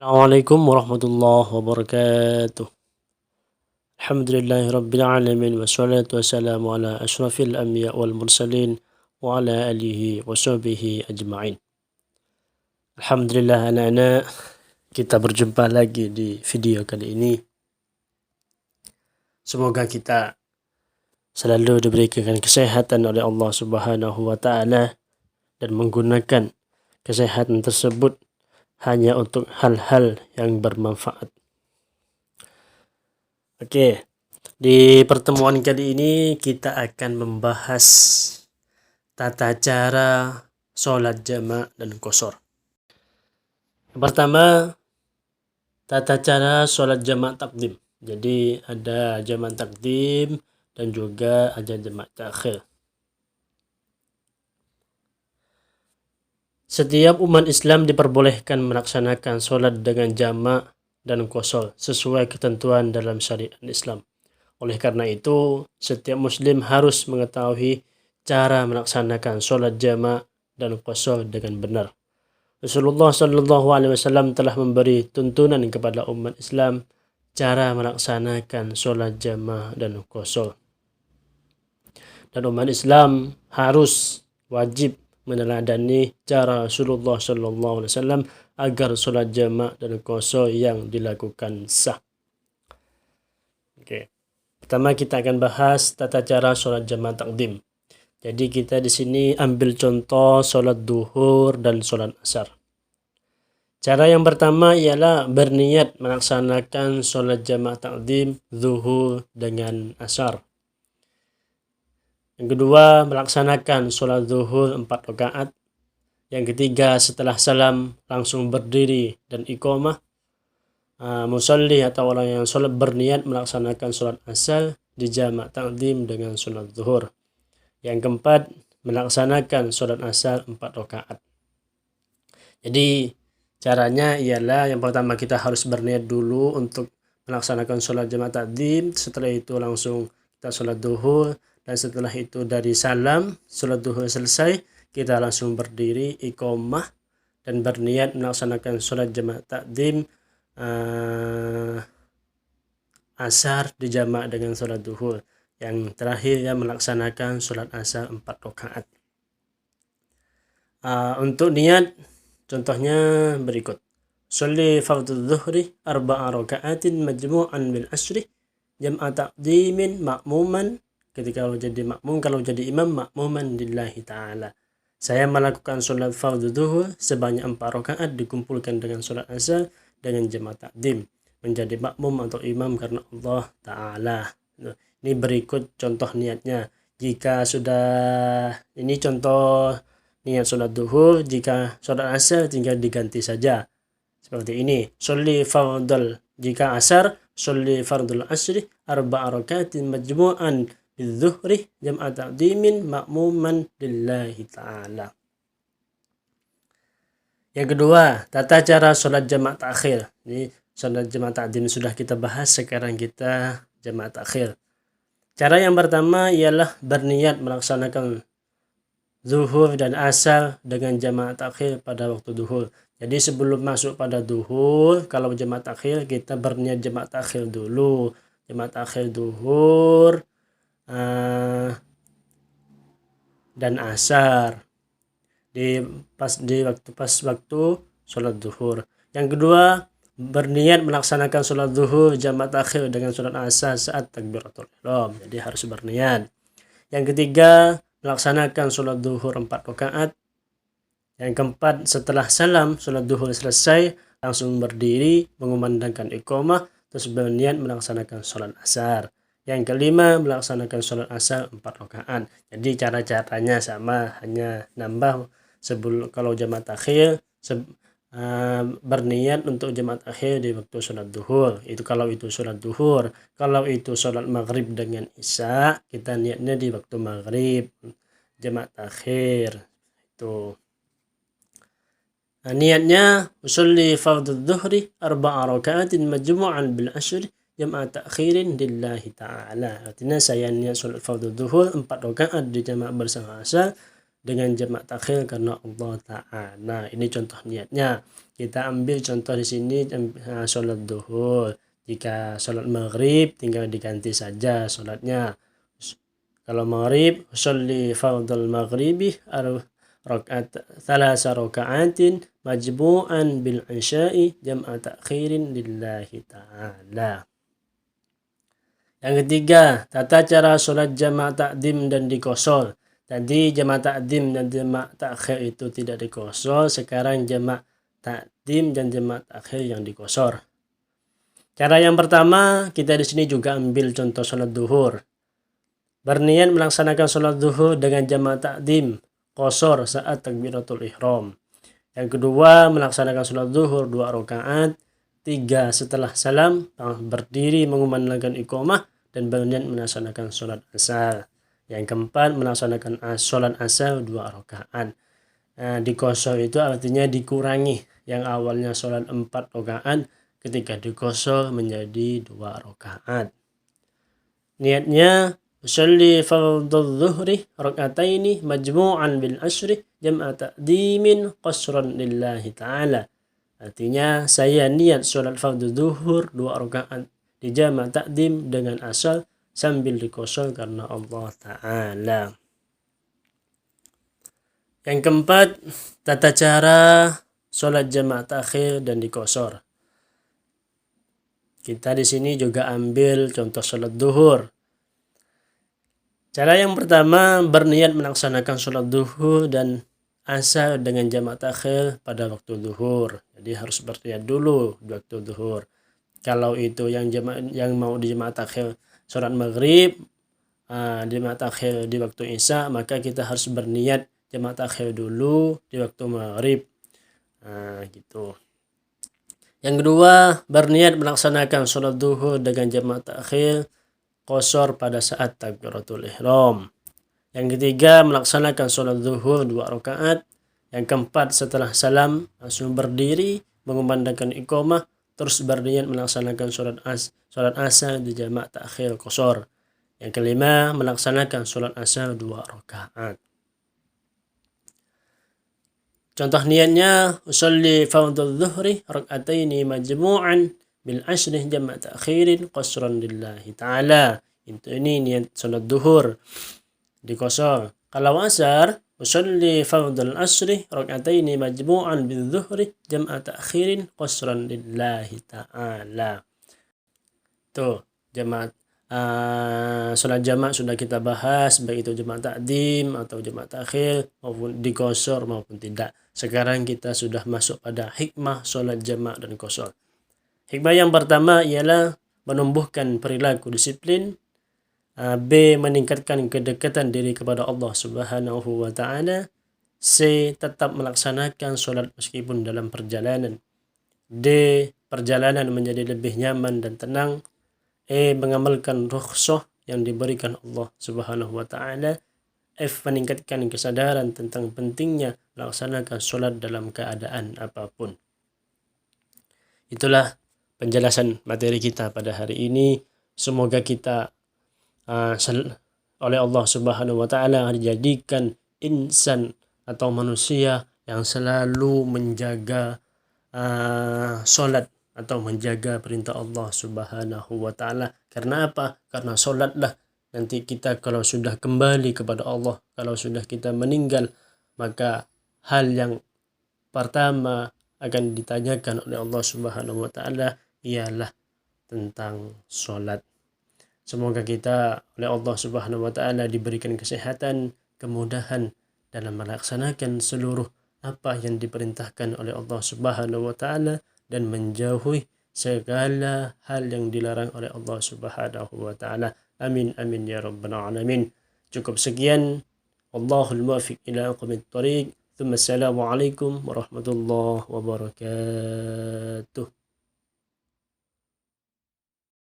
Assalamualaikum warahmatullahi wabarakatuh. Alhamdulillahi rabbil alamin wassalatu wassalamu ala asyrafil anbiya wal mursalin wa ala alihi wa sahbihi ajma'in. Alhamdulillah anak-anak, kita berjumpa lagi di video kali ini. Semoga kita selalu diberikan kesehatan oleh Allah Subhanahu wa taala dan menggunakan kesehatan tersebut hanya untuk hal-hal yang bermanfaat. Oke, di pertemuan kali ini kita akan membahas tata cara sholat jamak dan qashar. Yang pertama, tata cara sholat jamak takdim. Jadi ada jamak takdim dan juga ada jamak takhir. Setiap umat Islam diperbolehkan melaksanakan sholat dengan jamak dan qashar sesuai ketentuan dalam syariat Islam. Oleh karena itu, setiap muslim harus mengetahui cara melaksanakan sholat jamak dan qashar dengan benar. Rasulullah Shallallahu Alaihi Wasallam telah memberi tuntunan kepada umat Islam cara melaksanakan sholat jamak dan qashar. Dan umat Islam harus wajib meneladani cara Rasulullah Shallallahu Alaihi Wasallam agar sholat jamak dan qashar yang dilakukan sah. Oke. Pertama kita akan bahas tata cara sholat jamak takdim. Jadi kita di sini ambil contoh sholat duhur dan sholat asar. Cara yang pertama ialah berniat melaksanakan sholat jamak takdim duhur dengan asar. Yang kedua, melaksanakan sholat zuhur 4 rakaat. Yang ketiga, setelah salam langsung berdiri dan iqamah. Musalli atau orang yang sholat berniat melaksanakan sholat asar di jamak takdim dengan sholat zuhur. Yang keempat, melaksanakan sholat asar 4 rakaat. Jadi caranya ialah yang pertama kita harus berniat dulu untuk melaksanakan sholat jamak takdim. Setelah itu langsung kita sholat zuhur. Dan setelah itu dari salam, sholat duhur selesai, kita langsung berdiri, iqamah, dan berniat melaksanakan sholat jamak takdim asar di jamak dengan sholat duhur. Yang terakhir yang melaksanakan sholat asar 4 rakaat. Untuk niat, contohnya berikut. Sholli fardhu dhuhri 4 rakaatin majmu'an bil asri jam'a taqdimin ma'muman. Ketika kalau jadi makmum, kalau jadi imam makmuman lillahi ta'ala. Saya melakukan sholat fardhu zuhur sebanyak 4 rakaat dikumpulkan dengan sholat asar dengan jamak takdim. Menjadi makmum atau imam karena Allah Ta'ala. Ini berikut contoh niatnya. Jika sudah, ini contoh niat sholat zuhur, jika sholat asar tinggal diganti saja. Seperti ini. Sholli fardhul, jika asar, sholli fardhul asri 4 rakaatin majmu'an bizuhri jam'a taqdimin ma'muman lillahi ta'ala. Yang kedua, tata cara sholat jamak takhir. Ini sholat jamak takdim sudah kita bahas, sekarang kita jamak takhir. Cara yang pertama ialah berniat melaksanakan zuhur dan asar dengan jamak takhir pada waktu duhur. Jadi sebelum masuk pada duhur, kalau jamak takhir kita berniat jamak takhir dulu. Jamak takhir duhur dan asar di waktu sholat zuhur. Yang kedua, berniat melaksanakan sholat zuhur jamak takhir dengan sholat asar saat takbiratul ihram. Jadi harus berniat. Yang ketiga, melaksanakan sholat zuhur 4 rakaat. Yang keempat, setelah salam sholat zuhur selesai langsung berdiri mengumandangkan iqamah terus berniat melaksanakan sholat asar. Yang kelima, melaksanakan sholat asar 4 rakaat. Jadi cara-caranya sama, hanya nambah sebelum kalau jamak takhir berniat untuk jamak takhir di waktu sholat duhur. Itu kalau itu sholat duhur. Kalau itu sholat maghrib dengan isya, kita niatnya di waktu maghrib. Jamak takhir itu. Niatnya usolli fardhu dhuhri 4 rakaatin majmu'an bil asri jam'a ta'khirin lillahi ta'ala. Artinya saya niat sholat fardhu zuhur 4 rakaat di jamak bersama asar dengan jamak takhir karena Allah Ta'ala. Ini contoh niatnya. Kita ambil contoh di sini sholat duhur. Jika sholat maghrib tinggal diganti saja sholatnya. Kalau maghrib, sholli fardal maghribi thalasa raka'atin majmu'an bil isya'i jam'a ta'khirin lillahi ta'ala. Yang ketiga, tata cara sholat jamak takdim dan dikosor. Tadi jamak takdim dan jamak takhir itu tidak dikosor, sekarang jamak takdim dan jamak takhir yang dikosor. Cara yang pertama, kita di sini juga ambil contoh sholat duhur. Berniat melaksanakan sholat duhur dengan jamak takdim, qasar saat takbiratul ihram. Yang kedua, melaksanakan sholat duhur 2 rakaat, 3 setelah salam, berdiri mengumandangkan iqamah dan berniat melaksanakan sholat asar. Yang keempat, melaksanakan sholat asar 2 rakaat. Dikosor itu artinya dikurangi. Yang awalnya sholat 4 rakaat, ketika dikosor menjadi 2 rakaat. Niatnya, usolli fardhu dhuhri rakataini majmu'an bil asri jam'a ta'dimin qasran lillahi ta'ala. Artinya saya niat sholat fardhu zuhur 2 rakaat di jamak takdim dengan asar sambil dikosor karena Allah Ta'ala. Yang keempat, tata cara sholat jamak takhir dan dikosor. Kita di sini juga ambil contoh sholat duhur. Cara yang pertama, berniat melaksanakan sholat duhur dan asar dengan jamak takhir pada waktu duhur. Jadi harus berniat dulu di waktu duhur. Kalau itu yang mau di jamak takhir sholat maghrib, jamak takhir di waktu isya, maka kita harus berniat jamak takhir dulu di waktu maghrib. Gitu. Yang kedua, berniat melaksanakan sholat duhur dengan jamak takhir qasar pada saat takbiratul ihram. Yang ketiga, melaksanakan sholat zuhur 2 rakaat. Yang keempat, setelah salam langsung berdiri mengumandangkan iqamah, terus berniat melaksanakan sholat asar di jamak takhir qasar. Yang kelima, melaksanakan sholat asar 2 rakaat. Contoh niatnya, usolli fardhu dhuhri rak'ataini majmu'an bil asri jamak ta'khirin qasran lillahi ta'ala. Ini niat sholat duhur dikosor. Kalau asar, usolli fardhal asri rak'ataini majmu'an bil dhuhri jam'a ta'khirin qasran lillahi ta'ala. Tuh, jamak sholat jamak sudah kita bahas, baik itu jamak takdim atau jamak takhir maupun dikosor maupun tidak. Sekarang kita sudah masuk pada hikmah sholat jamak dan qasar. Hikmah yang pertama ialah menumbuhkan perilaku disiplin. B. Meningkatkan kedekatan diri kepada Allah Subhanahu wa Ta'ala. C. Tetap melaksanakan sholat meskipun dalam perjalanan. D. Perjalanan menjadi lebih nyaman dan tenang. E. Mengamalkan rukhsah yang diberikan Allah Subhanahu wa Ta'ala. F. Meningkatkan kesadaran tentang pentingnya melaksanakan sholat dalam keadaan apapun. Itulah penjelasan materi kita pada hari ini. Semoga kita oleh Allah Subhanahu wa Ta'ala dijadikan insan atau manusia yang selalu menjaga sholat atau menjaga perintah Allah Subhanahu wa Ta'ala. Karena apa? Karena sholatlah nanti kita kalau sudah kembali kepada Allah, kalau sudah kita meninggal, maka hal yang pertama akan ditanyakan oleh Allah Subhanahu wa Ta'ala ialah tentang sholat. Semoga kita oleh Allah Subhanahu wa Ta'ala diberikan kesehatan, kemudahan dalam melaksanakan seluruh apa yang diperintahkan oleh Allah Subhanahu wa Ta'ala dan menjauhi segala hal yang dilarang oleh Allah Subhanahu wa Ta'ala. Amin amin ya rabbal alamin. Cukup sekian. Wallahul muwaffiq ila aqwamit thoriq. Assalamualaikum warahmatullahi wabarakatuh.